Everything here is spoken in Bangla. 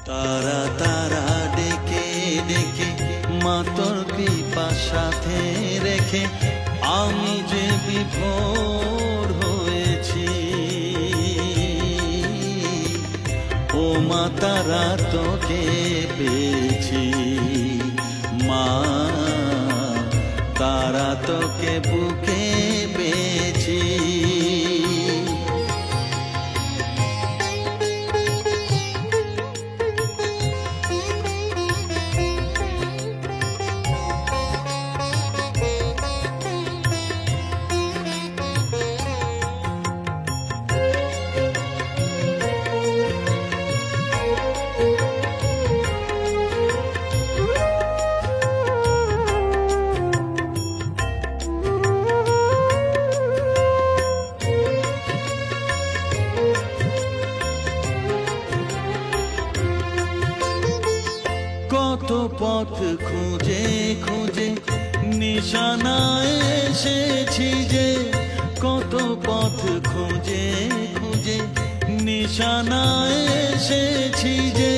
তারা তারা ডেকে ডেকে মা তোর কৃপা সাথে রেখে আমি যে বিভোর হয়েছি। ও মা তারা তোকে পেয়েছি, মা তারা তোকে বুকে পেয়েছি। কত পথ খুঁজে খুঁজে নিশানায় এসেছি যে, কত পথ খুঁজে খুঁজে নিশানায় এসেছি যে,